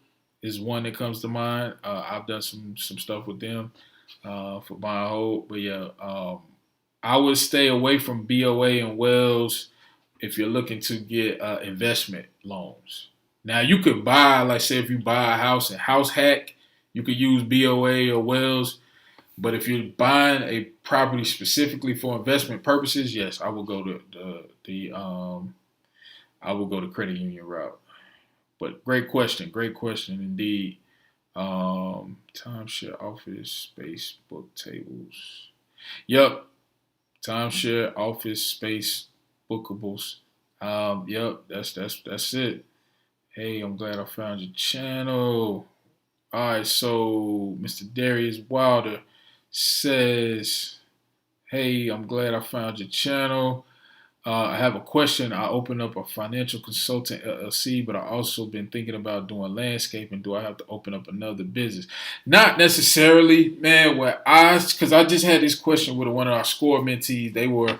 is one that comes to mind. I've done some stuff with them for buy and hold, but yeah, I would stay away from BOA and Wells if you're looking to get investment loans. Now, you could buy, like, say, if you buy a house and House Hack, you could use BOA or Wells. But if you're buying a property specifically for investment purposes, yes, I will go to I will go to credit union route. But great question indeed. Timeshare office space book tables. Yep, timeshare office space bookables. Yep, that's it. Hey, I'm glad I found your channel. All right, so Mr. Darius Wilder says, "Hey, I'm glad I found your channel. I have a question. I opened up a financial consultant LLC, but I also been thinking about doing landscaping. Do I have to open up another business? Not necessarily, man. Because I just had this question with one of our score mentees. They were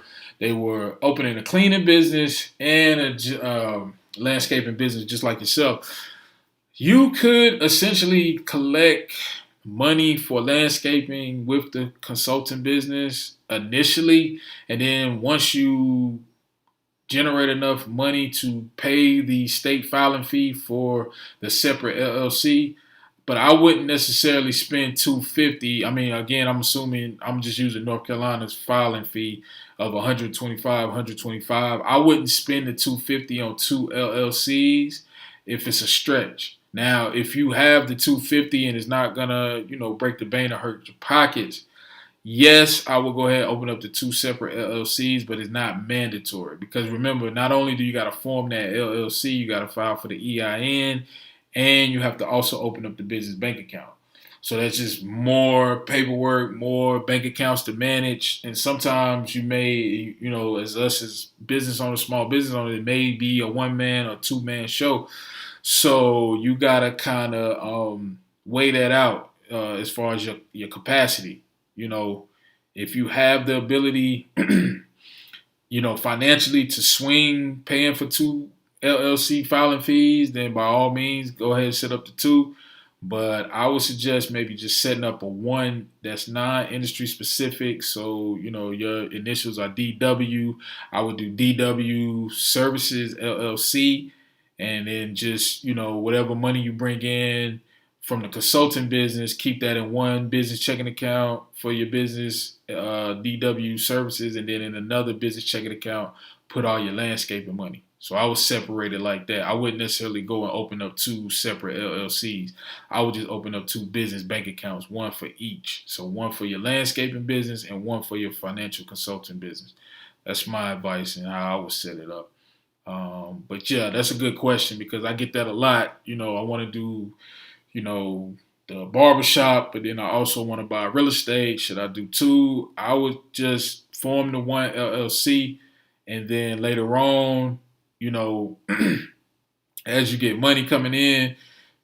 opening a cleaning business and a landscaping business, just like yourself. You could essentially collect money for landscaping with the consulting business initially, and then once you generate enough money to pay the state filing fee for the separate LLC. But I wouldn't necessarily spend $250. I mean, again, I'm assuming I'm just using North Carolina's filing fee of $125. I wouldn't spend the $250 on two LLCs if it's a stretch. Now, if you have the $250 and it's not gonna, break the bank or hurt your pockets, yes, I will go ahead and open up the two separate LLCs, but it's not mandatory because remember, not only do you got to form that LLC, you got to file for the EIN, and you have to also open up the business bank account. So that's just more paperwork, more bank accounts to manage, and sometimes you may, as us as business owners, small business owners, it may be a one-man or two-man show. So you gotta kind of weigh that out as far as your capacity. If you have the ability, financially to swing paying for two LLC filing fees, then by all means, go ahead and set up the two. But I would suggest maybe just setting up a one that's non-industry specific. So, your initials are DW. I would do DW Services LLC. And then just, whatever money you bring in from the consulting business, keep that in one business checking account for your business, DW services, and then in another business checking account, put all your landscaping money. So I would separate it like that. I wouldn't necessarily go and open up two separate LLCs. I would just open up two business bank accounts, one for each. So one for your landscaping business and one for your financial consulting business. That's my advice and how I would set it up. But yeah, that's a good question because I get that a lot. I want to do the barbershop, but then I also want to buy real estate. Should I do two? I would just form the one LLC, and then later on, as you get money coming in,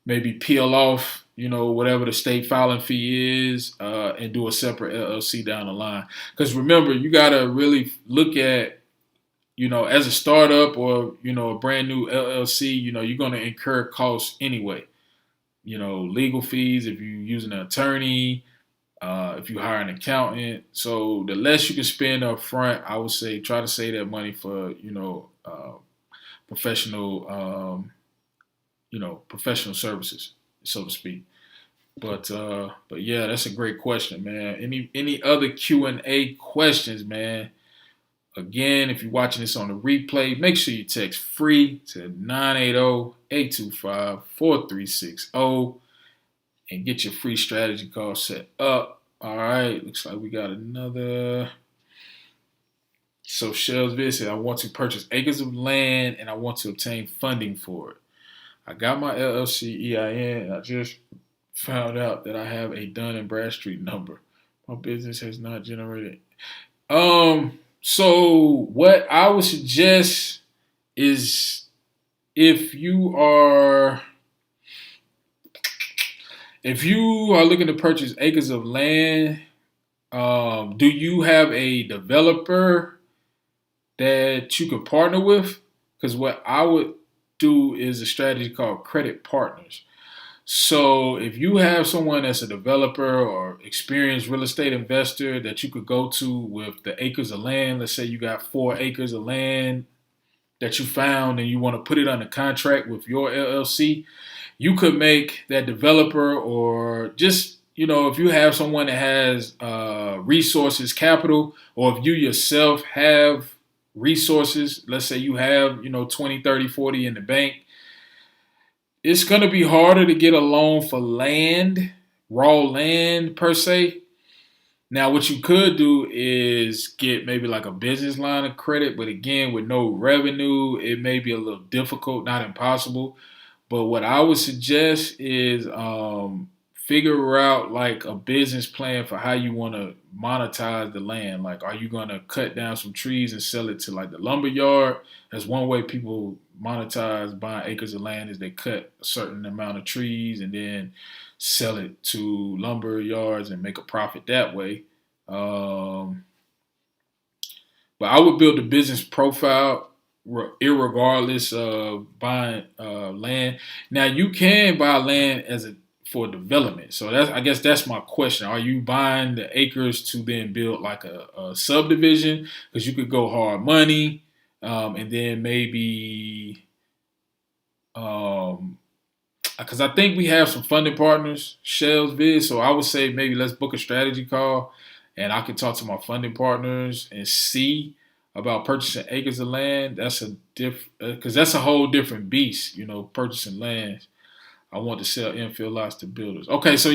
maybe peel off, whatever the state filing fee is, and do a separate LLC down the line. Because remember, you got to really look at, as a startup or, a brand new LLC, you're going to incur costs anyway. Legal fees if you're using an attorney, if you hire an accountant. So the less you can spend up front, I would say try to save that money for, professional, professional services, so to speak. But yeah, that's a great question, man. Any other Q&A questions, man? Again, if you're watching this on the replay, make sure you text FREE to 980-825-4360 and get your free strategy call set up. All right, looks like we got another. So Shells Vid said, I want to purchase acres of land and I want to obtain funding for it. I got my LLC EIN and I just Found out that I have a Dun and Bradstreet number. My business has not generated. So what I would suggest is if you are looking to purchase acres of land, do you have a developer that you could partner with? Because what I would do is a strategy called credit partners. So if you have someone that's a developer or experienced real estate investor that you could go to with the acres of land, let's say you got 4 acres of land that you found and you want to put it under contract with your LLC, you could make that developer, or just, if you have someone that has resources, capital, or if you yourself have resources, let's say you have 20, 30, 40 in the bank, it's going to be harder to get a loan for land, raw land per se. Now, what you could do is get maybe like a business line of credit, but again, with no revenue, it may be a little difficult, not impossible. But what I would suggest is figure out like a business plan for how you want to monetize the land. Like, are you going to cut down some trees and sell it to like the lumber yard? That's one way people monetize buying acres of land, is they cut a certain amount of trees and then sell it to lumber yards and make a profit that way. Um, but I would build a business profile irregardless of buying land. Now you can buy land for development. So I guess that's my question. Are you buying the acres to then build like a subdivision? Because you could go hard money, and then maybe because I think we have some funding partners, Shell's Vid. So I would say maybe let's book a strategy call, and I can talk to my funding partners and see about purchasing acres of land. That's because that's a whole different beast, purchasing land. I want to sell infill lots to builders. Okay, so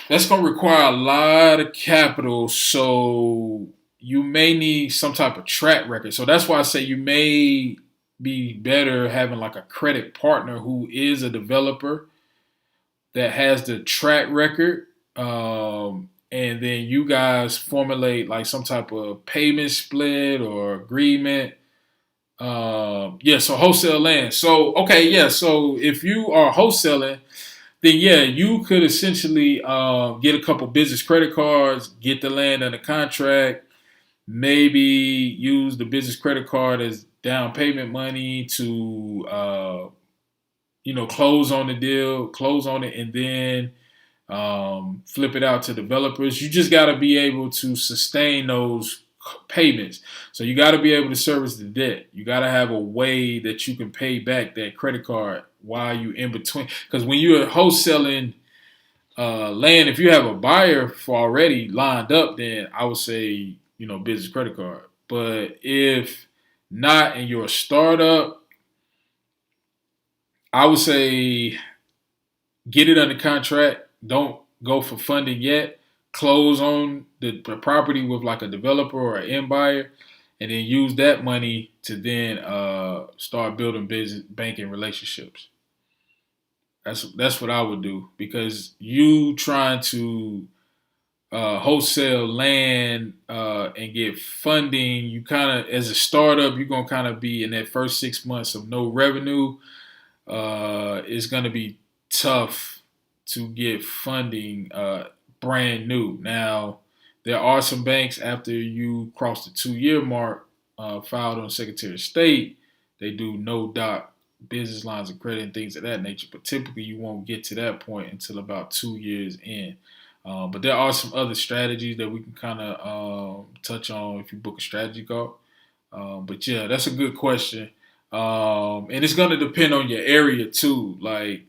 that's gonna require a lot of capital. So you may need some type of track record. So that's why I say you may be better having like a credit partner who is a developer that has the track record. And then you guys formulate like some type of payment split or agreement. So wholesale land. So, okay, so if you are wholesaling, then you could essentially get a couple business credit cards, get the land under contract, maybe use the business credit card as down payment money to close on the deal, close on it, and then flip it out to developers. You just got to be able to sustain those payments. So you got to be able to service the debt. You got to have a way that you can pay back that credit card while you in between. Because when you're wholesaling land, if you have a buyer for already lined up, then I would say business credit card. But if not, and you're a startup, I would say get it under contract. Don't go for funding yet. Close on the property with like a developer or an end buyer, and then use that money to then start building business banking relationships. That's what I would do, because you trying to wholesale land and get funding, you kind of, as a startup, you're gonna kind of be in that first 6 months of no revenue. It's gonna be tough to get funding brand new. Now, there are some banks after you cross the 2-year mark, filed on the Secretary of State, they do no doc business lines of credit and things of that nature. But typically, you won't get to that point until about 2 years in. But there are some other strategies that we can kind of touch on if you book a strategy call. But yeah, that's a good question. And it's going to depend on your area too. Like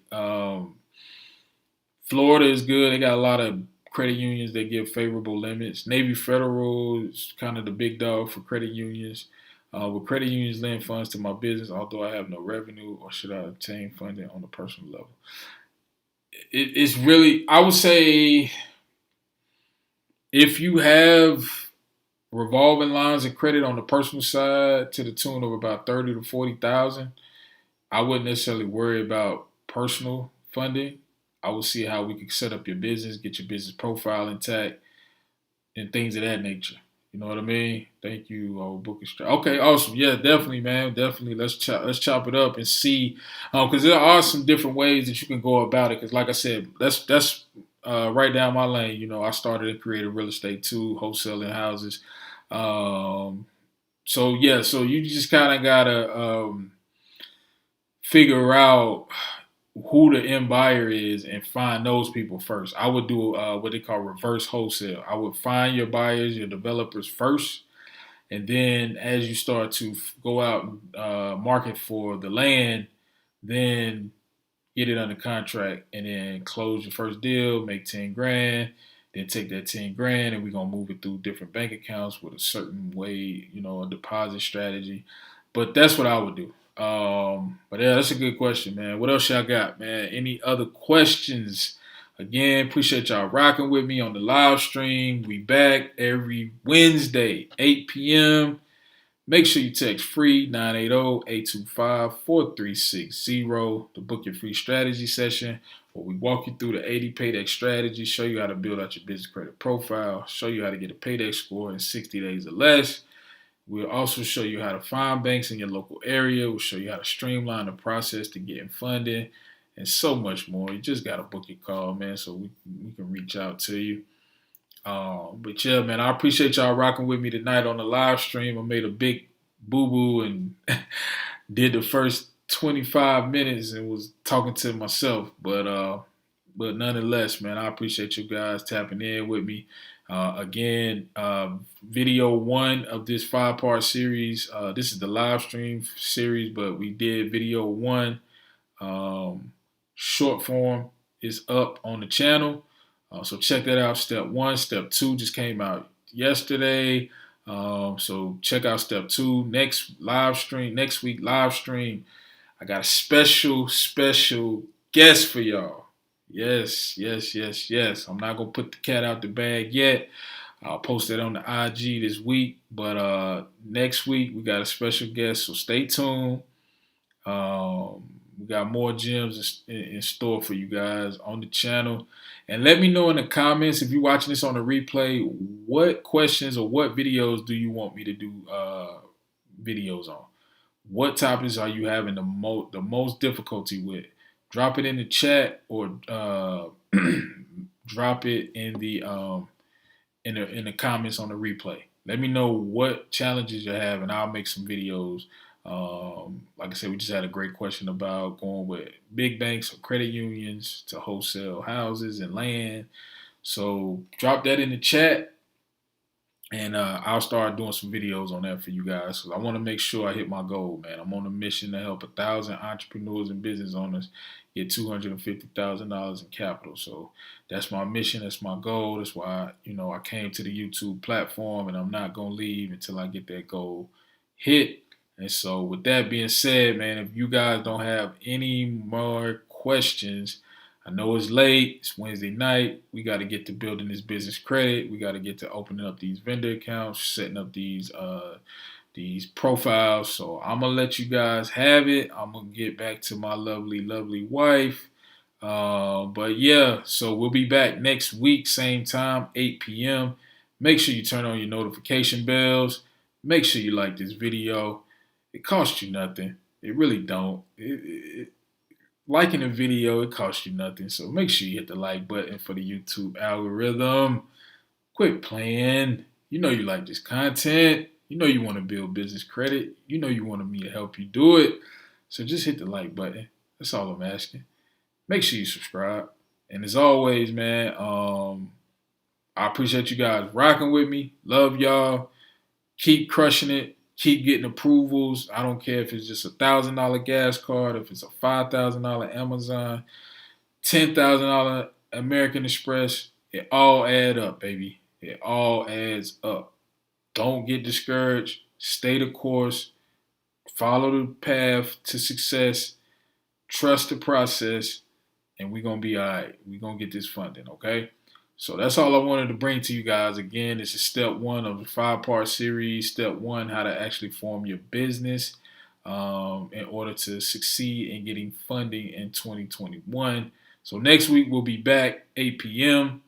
Florida is good. They got a lot of credit unions that give favorable limits. Navy Federal is kind of the big dog for credit unions. Will credit unions lend funds to my business, although I have no revenue, or should I obtain funding on a personal level? It's really, I would say, if you have revolving lines of credit on the personal side to the tune of about 30 to 40,000, I wouldn't necessarily worry about personal funding. I would see how we could set up your business, get your business profile intact, and things of that nature. You know what I mean? Thank you, Book is okay. Awesome. Yeah, definitely, man. Definitely. Let's chop it up and see, because there are some different ways that you can go about it. Because, like I said, that's right down my lane. You know, I started in creative real estate too, wholesaling houses. Um, so yeah, so you just kind of gotta figure out who the end buyer is and find those people first. I would do what they call reverse wholesale. I would find your buyers, your developers first, and then as you start to go out and market for the land, then get it under contract and then close your first deal, make 10 grand, then take that 10 grand and we're gonna move it through different bank accounts with a certain way, a deposit strategy. But that's what I would do. But yeah, that's a good question, man. What else y'all got, man? Any other questions? Again, appreciate y'all rocking with me on the live stream. We back every Wednesday, 8 p.m. Make sure you text free 980-825-4360 to book your free strategy session where we walk you through the 80 paydex strategy, show you how to build out your business credit profile, show you how to get a paydex score in 60 days or less. We'll also show you how to find banks in your local area. We'll show you how to streamline the process to getting funding and so much more. You just got to book your call, man, so we can reach out to you. But yeah, man, I appreciate y'all rocking with me tonight on the live stream. I made a big boo-boo and did the first 25 minutes and was talking to myself. But nonetheless, man, I appreciate you guys tapping in with me. Again, video one of this 5-part series. This is the live stream series, but we did video one. Short form is up on the channel. So check that out. Step one, step two just came out yesterday. So check out step two. Next week live stream. I got a special guest for y'all. Yes. I'm not gonna put the cat out the bag yet. I'll post it on the IG this week. But next week we got a special guest, so stay tuned. We got more gems in store for you guys on the channel. And let me know in the comments, if you're watching this on the replay, what questions or what videos do you want me to do videos on? What topics are you having the most difficulty with? Drop it in the chat or drop it in the comments on the replay. Let me know what challenges you have, and I'll make some videos. Like I said, we just had a great question about going with big banks or credit unions to wholesale houses and land. So drop that in the chat, and I'll start doing some videos on that for you guys. So I want to make sure I hit my goal, man. I'm on a mission to help 1,000 entrepreneurs and business owners get $250,000 in capital. So that's my mission. That's my goal. That's why I came to the YouTube platform, and I'm not gonna leave until I get that goal hit. And so with that being said, man, if you guys don't have any more questions, I know it's late. It's Wednesday night. We got to get to building this business credit. We got to get to opening up these vendor accounts, setting up these profiles. So I'm going to let you guys have it. I'm going to get back to my lovely wife. But yeah, so we'll be back next week, same time, 8 p.m. Make sure you turn on your notification bells. Make sure you like this video. It costs you nothing. It really don't. Liking a video, it costs you nothing. So make sure you hit the like button for the YouTube algorithm. Quit playing. You know you like this content. You know you want to build business credit. You know you want me to help you do it. So just hit the like button. That's all I'm asking. Make sure you subscribe. And as always, man, I appreciate you guys rocking with me. Love y'all. Keep crushing it. Keep getting approvals. I don't care if it's just $1,000 gas card, if it's a $5,000 Amazon, $10,000 American Express. It all adds up, baby. It all adds up. Don't get discouraged. Stay the course. Follow the path to success. Trust the process. And we're going to be all right. We're going to get this funding, okay? So that's all I wanted to bring to you guys. Again, this is step one of the 5-part series. Step one, how to actually form your business. in order to succeed in getting funding in 2021. So next week we'll be back 8 p.m.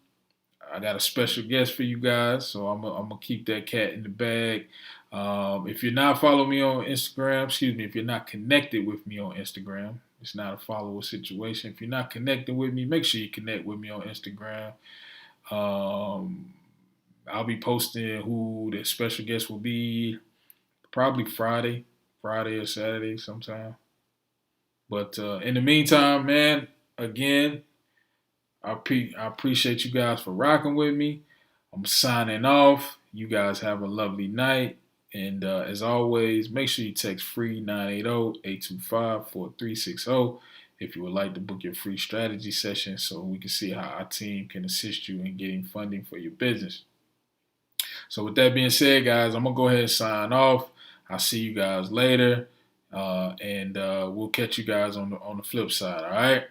I got a special guest for you guys, so I'm gonna keep that cat in the bag. If you're not following me on Instagram, if you're not connected with me on Instagram, it's not a follower situation. If you're not connected with me, make sure you connect with me on Instagram. I'll be posting who the special guest will be probably Friday or Saturday sometime. But in the meantime, man, again, I appreciate you guys for rocking with me. I'm signing off. You guys have a lovely night. And as always, make sure you text free 980-825-4360 if you would like to book your free strategy session so we can see how our team can assist you in getting funding for your business. So with that being said, guys, I'm going to go ahead and sign off. I'll see you guys later. And we'll catch you guys on the flip side, all right?